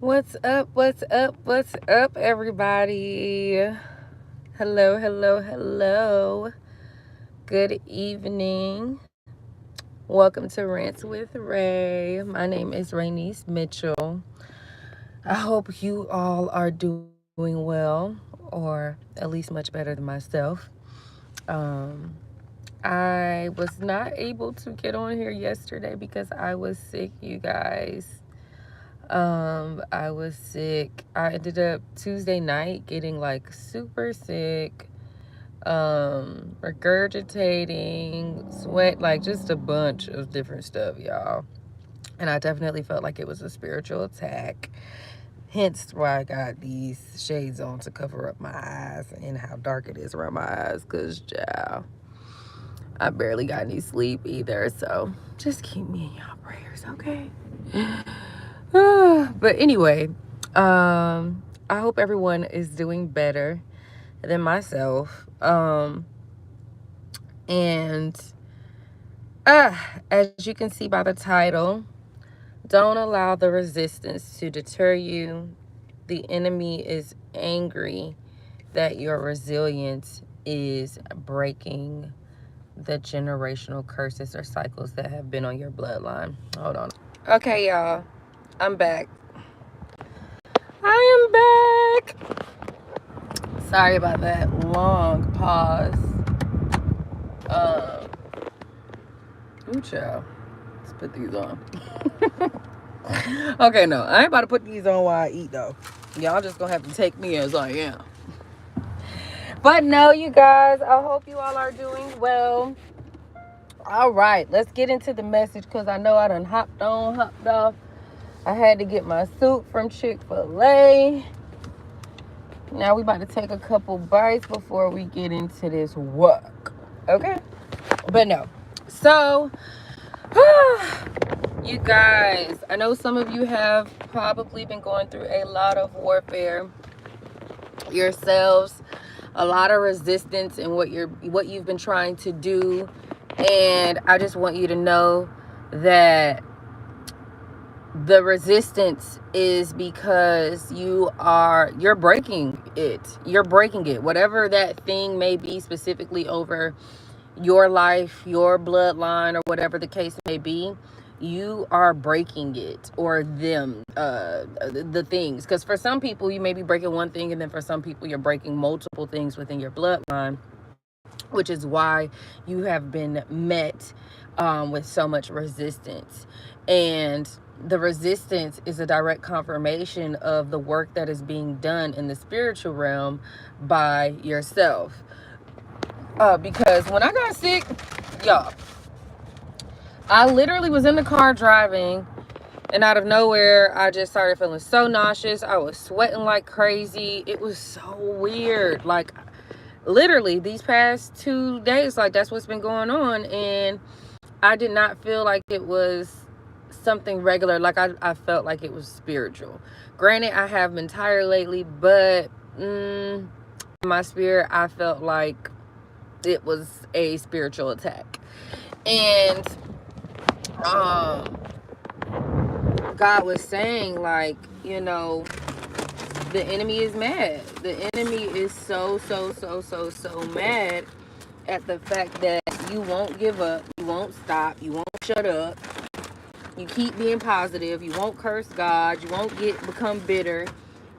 What's up? What's up? What's up, everybody? Hello, hello, hello. Good evening. Welcome to Rants with Ray. My name is Rainice Mitchell. I hope you all are doing well, or at least much better than myself. Um, I was not able to get on here yesterday because I was sick, you guys. I was sick. I ended up Tuesday night getting like super sick, regurgitating, sweat, like just a bunch of different stuff, y'all. And I definitely felt like it was a spiritual attack. Hence why I got these shades on to cover up my eyes and how dark it is around my eyes. Cause yeah, I barely got any sleep either. So just keep me in y'all prayers, okay? But anyway, I hope everyone is doing better than myself. And as you can see by the title, don't allow the resistance to deter you. The enemy is angry that your resilience is breaking the generational curses or cycles that have been on your bloodline. Hold on. Okay, y'all. I'm back. I am back. Sorry about that long pause. Ooh, child. Let's put these on. Okay, no. I ain't about to put these on while I eat, though. Y'all just gonna have to take me as I am. But no, you guys, I hope you all are doing well. All right, let's get into the message because I know I done hopped on, hopped off. I had to get my soup from Chick-fil-A. Now we about to take a couple bites before we get into this work. Okay? But no. So, you guys, I know some of you have probably been going through a lot of warfare yourselves, a lot of resistance in what you've been trying to do. And I just want you to know that the resistance is because you're breaking it. You're breaking it. Whatever that thing may be specifically over your life, your bloodline, or whatever the case may be, you are breaking it, or them, the things. Because for some people, you may be breaking one thing, and then for some people, you're breaking multiple things within your bloodline, which is why you have been met with so much resistance. And the resistance is a direct confirmation of the work that is being done in the spiritual realm by yourself. Because when I got sick, y'all, I literally was in the car driving, and out of nowhere, I just started feeling so nauseous. I was sweating like crazy. It was so weird. Like, literally, these past 2 days, like, that's what's been going on. And I did not feel like it was something regular. Like, I felt like it was spiritual. Granted, I have been tired lately, but in my spirit, I felt like it was a spiritual attack. And God was saying, like, the enemy is mad. The enemy is so mad at the fact that you won't give up, you won't stop, you won't shut up, you keep being positive, you won't curse God, you won't become bitter.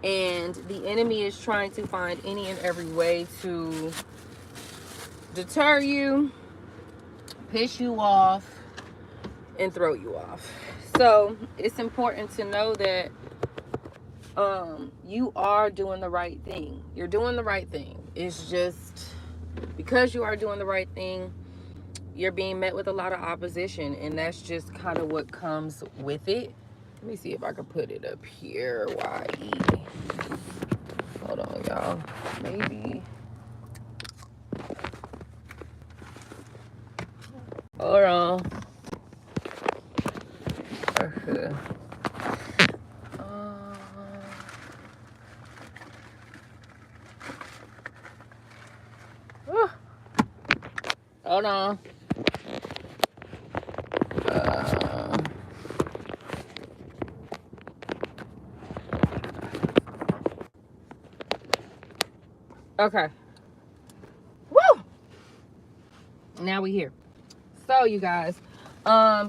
And the enemy is trying to find any and every way to deter you, piss you off, and throw you off. So it's important to know that you are doing the right thing. You're doing the right thing. It's just because you are doing the right thing, you're being met with a lot of opposition, and that's just kind of what comes with it. Let me see if I can put it up here. Y-E. Hold on, y'all. Maybe. Hold on. Okay. Hold on. Okay. Woo! Now we here. So you guys,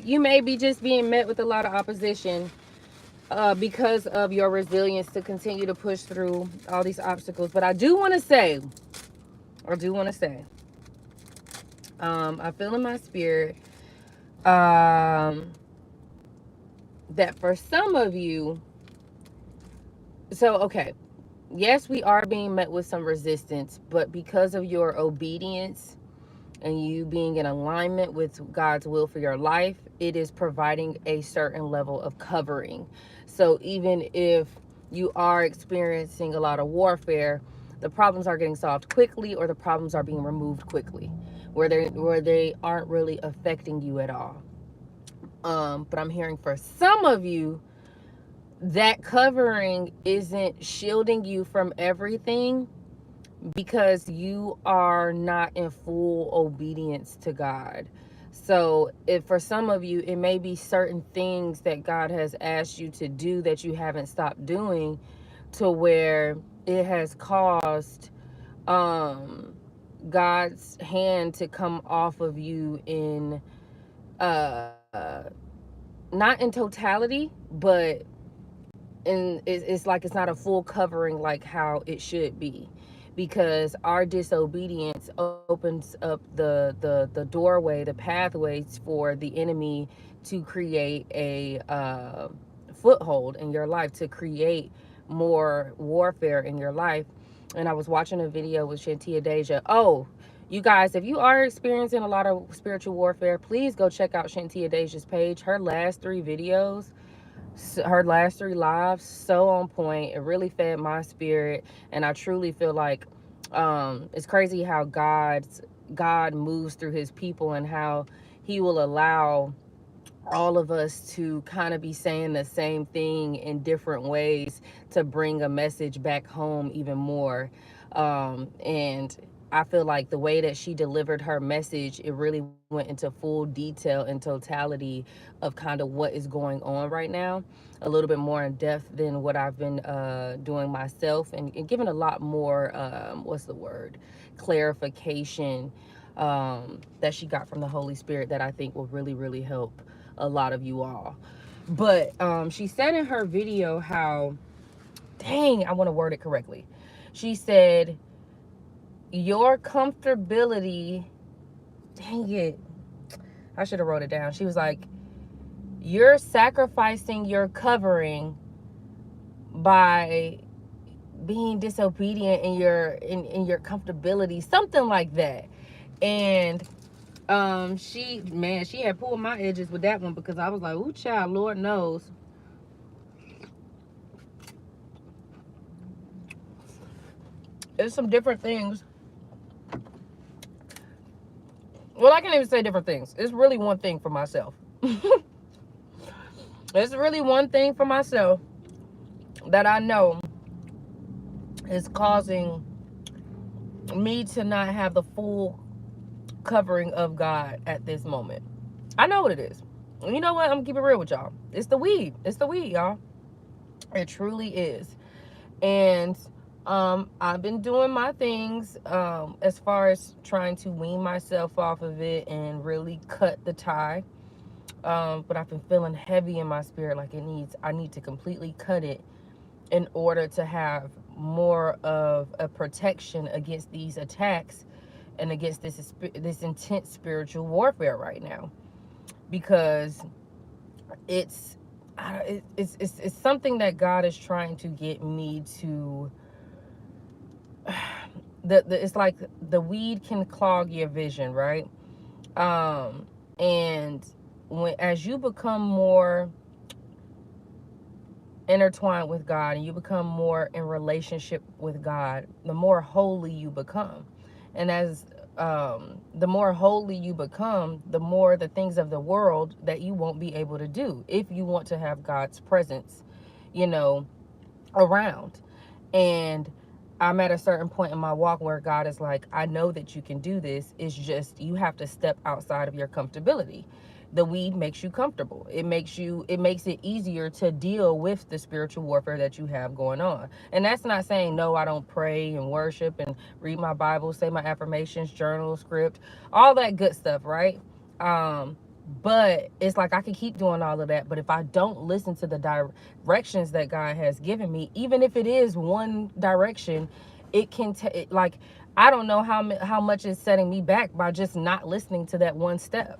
you may be just being met with a lot of opposition because of your resilience to continue to push through all these obstacles. But I do want to say, I feel in my spirit um, that for some of you, so okay, yes, we are being met with some resistance, but because of your obedience and you being in alignment with God's will for your life, it is providing a certain level of covering. So even if you are experiencing a lot of warfare, the problems are getting solved quickly, or the problems are being removed quickly, where they aren't really affecting you at all. But I'm hearing for some of you that covering isn't shielding you from everything because you are not in full obedience to God. So, if for some of you, it may be certain things that God has asked you to do that you haven't stopped doing, to where it has caused um, God's hand to come off of you in uh, not in totality, but and it's like it's not a full covering like how it should be, because our disobedience opens up the doorway, the pathways for the enemy to create a foothold in your life, to create more warfare in your life. And I was watching a video with Shantia Deja. Oh, you guys, if you are experiencing a lot of spiritual warfare, please go check out Shantia Deja's page. Her last three lives, so on point. It really fed my spirit, and I truly feel like it's crazy how God moves through his people, and how he will allow all of us to kind of be saying the same thing in different ways to bring a message back home even more. And I feel like the way that she delivered her message, it really went into full detail and totality of kind of what is going on right now, a little bit more in depth than what I've been doing myself, and giving a lot more, what's the word, clarification that she got from the Holy Spirit, that I think will really, really help a lot of you all. But she said in her video how, dang, I want to word it correctly. She said, your comfortability, dang it, I should have wrote it down. She was like, you're sacrificing your covering by being disobedient in your comfortability, something like that. And she had pulled my edges with that one, because I was like, ooh, child, Lord knows. There's some different things. Well, I can't even say different things. It's really one thing for myself. It's really one thing for myself that I know is causing me to not have the full covering of God at this moment. I know what it is. You know what? I'm gonna keep it real with y'all. It's the weed. It's the weed, y'all. It truly is. And I've been doing my things as far as trying to wean myself off of it and really cut the tie. But I've been feeling heavy in my spirit, like I need to completely cut it in order to have more of a protection against these attacks and against this intense spiritual warfare right now, because it's it's something that God is trying to get me to. It's like the weed can clog your vision, right? And as you become more intertwined with God, and you become more in relationship with God, the more holy you become. And as the more holy you become, the more the things of the world that you won't be able to do if you want to have God's presence, you know, around. And I'm at a certain point in my walk where God is like, I know that you can do this. It's just you have to step outside of your comfortability. the weed makes you comfortable. It makes it easier to deal with the spiritual warfare that you have going on. And that's not saying no, I don't pray and worship and read my Bible, say my affirmations, journal, script, all that good stuff, right? But it's like I can keep doing all of that, but if I don't listen to the directions that God has given me, even if it is one direction, it can like I don't know how much is setting me back by just not listening to that one step.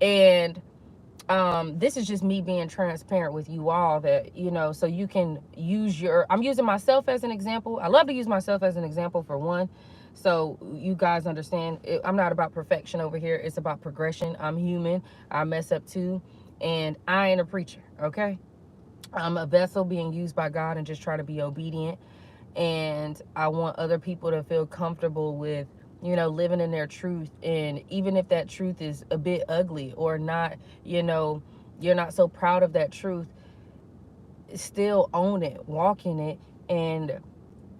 And this is just me being transparent with you all, that so you can use I'm using myself as an example. I love to use myself as an example, for one, so you guys understand I'm not about perfection over here. It's about progression. I'm human. I mess up too, and I ain't a preacher, okay? I'm a vessel being used by God and just try to be obedient. And I want other people to feel comfortable with living in their truth. And even if that truth is a bit ugly or not, you're not so proud of that truth, still own it, walk in it. And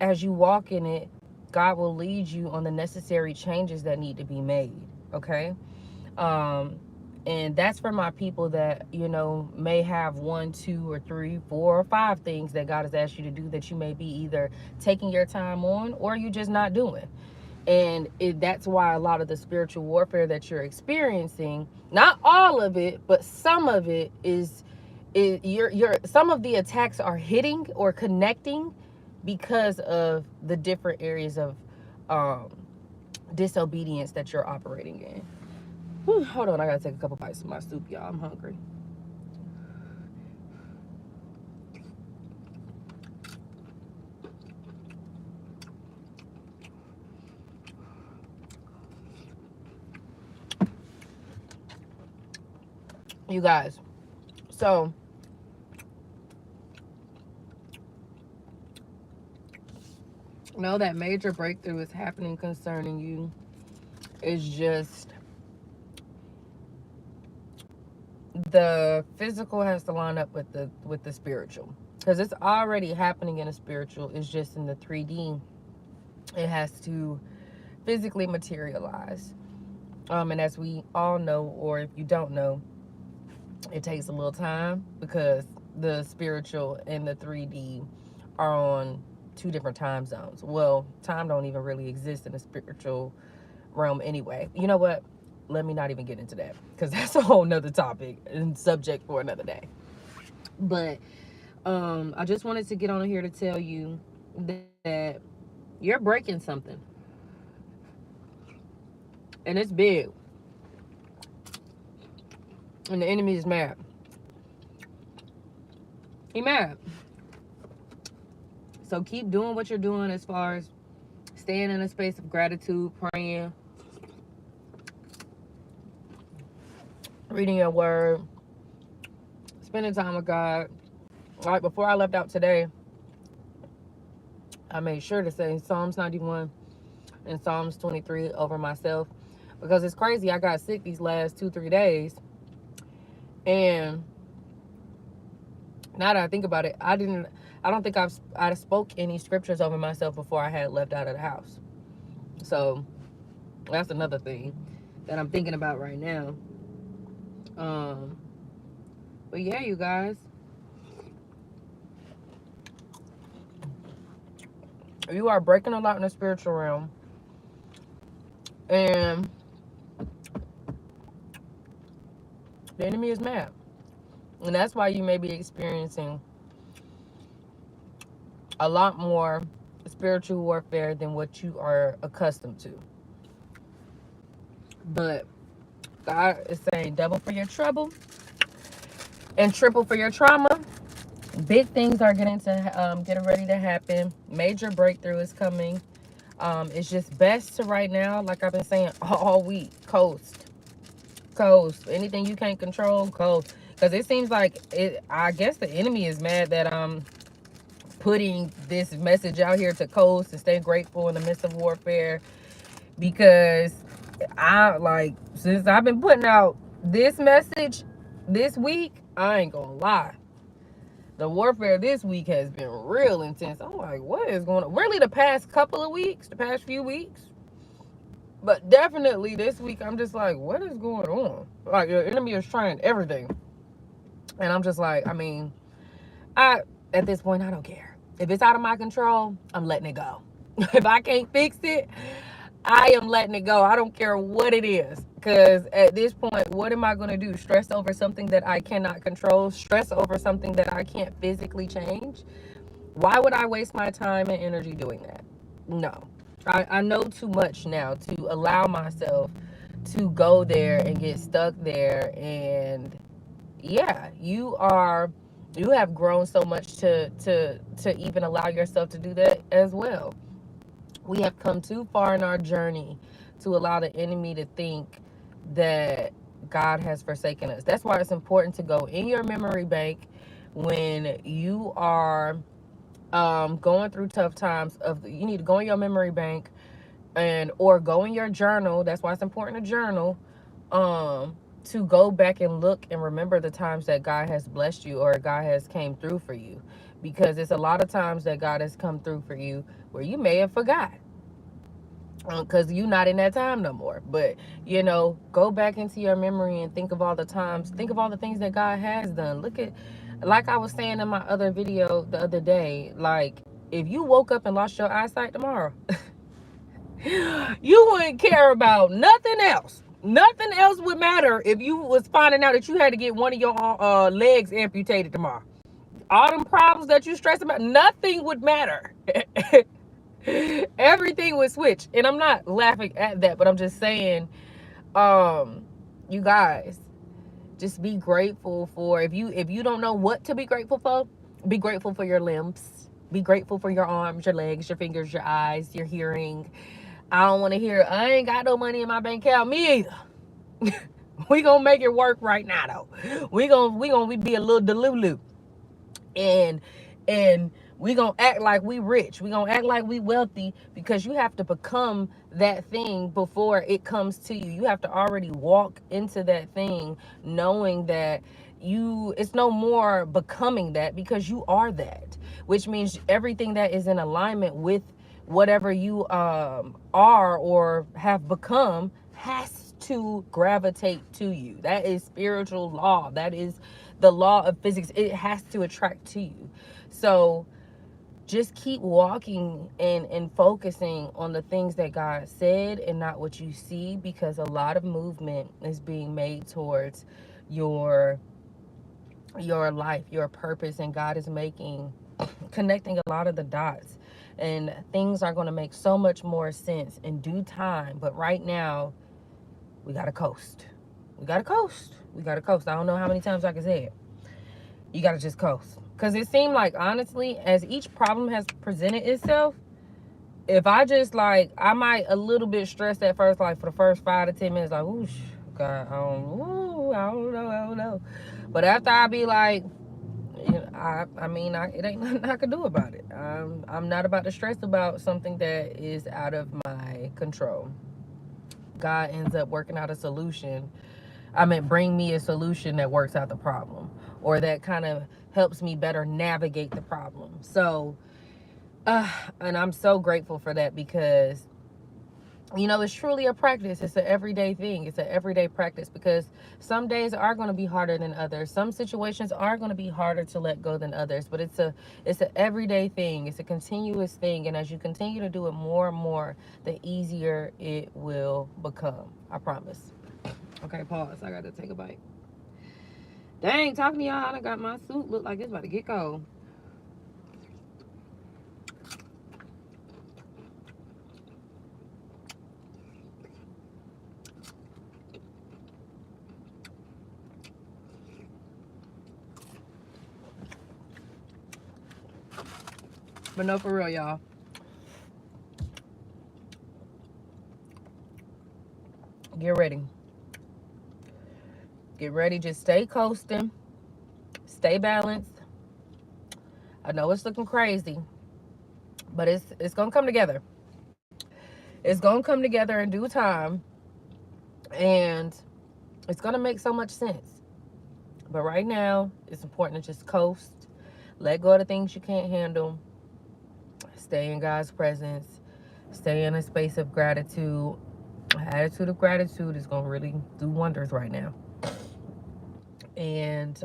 as you walk in it, God will lead you on the necessary changes that need to be made, okay? And that's for my people that may have 1, 2, or 3, 4, or 5 things that God has asked you to do that you may be either taking your time on or you just not doing. And that's why a lot of the spiritual warfare that you're experiencing, not all of it, but some of it is some of the attacks are hitting or connecting because of the different areas of disobedience that you're operating in. Whew, hold on, I gotta take a couple bites of my soup, y'all. I'm hungry. You guys, so know that major breakthrough is happening concerning you. It's just the physical has to line up with the spiritual, because it's already happening in the spiritual. It's just in the 3D it has to physically materialize. And as we all know, or if you don't know, it takes a little time because the spiritual and the 3D are on 2 different time zones. Well, time don't even really exist in the spiritual realm anyway. You know what? Let me not even get into that, because that's a whole nother topic and subject for another day. But I just wanted to get on here to tell you that you're breaking something, and it's big, and the enemy is mad. He mad. So keep doing what you're doing as far as staying in a space of gratitude, praying, reading your word, spending time with God. Like before I left out today, I made sure to say Psalms 91 and Psalms 23 over myself, because it's crazy. I got sick these last 2-3 days, and now that I think about it, I don't think I spoke any scriptures over myself before I had left out of the house. So that's another thing that I'm thinking about right now. But yeah, you guys, you are breaking a lot in the spiritual realm, and the enemy is mad. And that's why you may be experiencing a lot more spiritual warfare than what you are accustomed to. But God is saying double for your trouble and triple for your trauma. Big things are getting ready to happen. Major breakthrough is coming. It's just best to right now, like I've been saying all week, coast. Anything you can't control, coast. Because it seems like I guess the enemy is mad that I'm putting this message out here to coast and stay grateful in the midst of warfare. Because since I've been putting out this message this week, I ain't gonna lie, the warfare this week has been real intense. I'm like, what is going on? Really, the past few weeks, But definitely this week, I'm just like, what is going on? Like, your enemy is trying everything. And I'm just like, I mean, at this point, I don't care. If it's out of my control, I'm letting it go. If I can't fix it, I am letting it go. I don't care what it is. Because at this point, what am I going to do? Stress over something that I cannot control? Stress over something that I can't physically change? Why would I waste my time and energy doing that? No. I know too much now to allow myself to go there and get stuck there. And yeah, you have grown so much to even allow yourself to do that as well. We have come too far in our journey to allow the enemy to think that God has forsaken us. That's why it's important to go in your memory bank when you are going through tough times. You need to go in your memory bank and or go in your journal. That's why it's important to journal, to go back and look and remember the times that God has blessed you or God has came through for you, because it's a lot of times that God has come through for you where you may have forgot, because you're not in that time no more. But go back into your memory and think of all the times, think of all the things that God has done. Look at, like I was saying in my other video the other day, like, if you woke up and lost your eyesight tomorrow, you wouldn't care about nothing else. Nothing else would matter if you was finding out that you had to get one of your legs amputated tomorrow. All them problems that you stress about, nothing would matter. Everything would switch. And I'm not laughing at that, but I'm just saying, you guys, just be grateful for, if you don't know what to be grateful for, be grateful for your limbs. Be grateful for your arms, your legs, your fingers, your eyes, your hearing. I don't want to hear, I ain't got no money in my bank account. Me either. We gonna make it work right now though. We gonna be a little delulu, and we gonna act like we rich. We gonna act like we wealthy, because you have to become that thing before it comes to you. You have to already walk into that thing knowing that it's no more becoming that, because you are that, which means everything that is in alignment with whatever you are or have become has to gravitate to you. That is spiritual law. That is the law of physics. It has to attract to you. So just keep walking and focusing on the things that God said and not what you see, because a lot of movement is being made towards your life, your purpose, and God is connecting a lot of the dots, and things are going to make so much more sense in due time. But right now, we got to coast. We got to coast. We got to coast. I don't know how many times I can say it. You got to just coast. Because it seemed like, honestly, as each problem has presented itself, if I just, like, I might a little bit stressed at first, like, for the first 5 to 10 minutes, like, ooh, God, I don't know. But after I be like, I mean, it ain't nothing I can do about it. I'm not about to stress about something that is out of my control. God ends up working out a solution. Bring me a solution that works out the problem, or that kind of helps me better navigate the problem. So, and I'm so grateful for that, because it's truly a practice. It's an everyday thing. It's an everyday practice, because some days are going to be harder than others. Some situations are going to be harder to let go than others, but it's an everyday thing. It's a continuous thing. And as you continue to do it more and more, the easier it will become. I promise. Okay, pause. I got to take a bite. Dang, talking to y'all, I got my suit look like it's about to get cold. But no, for real, y'all. Get ready. Get ready. Just stay coasting. Stay balanced. I know it's looking crazy, but it's gonna come together. It's gonna come together in due time, and it's gonna make so much sense. But right now, it's important to just coast, let go of the things you can't handle, stay in God's presence, stay in a space of gratitude, Attitude of gratitude is going to really do wonders right now. And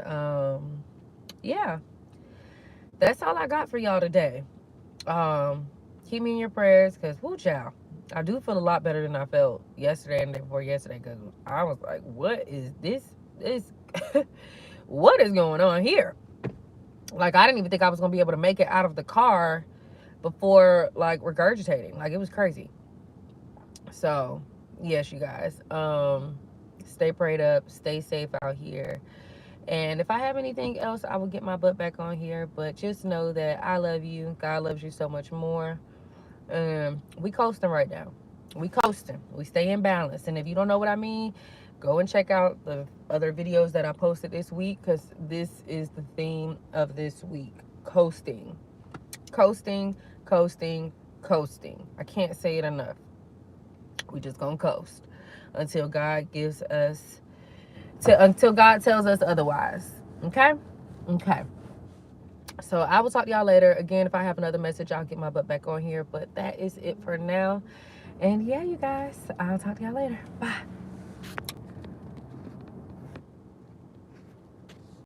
yeah, that's all I got for y'all today. Keep me in your prayers, because whoo child, I do feel a lot better than I felt yesterday and the day before yesterday, because I was like, what is this what is going on here? Like, I didn't even think I was gonna be able to make it out of the car before, like, regurgitating. Like, it was crazy. So yes, you guys, stay prayed up, stay safe out here. And if I have anything else, I will get my butt back on here. But just know that I love you. God loves you so much more. We coasting right now. We coasting. We stay in balance. And if you don't know what I mean, go and check out the other videos that I posted this week, because this is the theme of this week. Coasting. Coasting, coasting, coasting. I can't say it enough. We just gonna coast until God gives us until God tells us otherwise. Okay? Okay. So I will talk to y'all later. Again, if I have another message, I'll get my butt back on here. But that is it for now. And yeah, you guys, I'll talk to y'all later. Bye.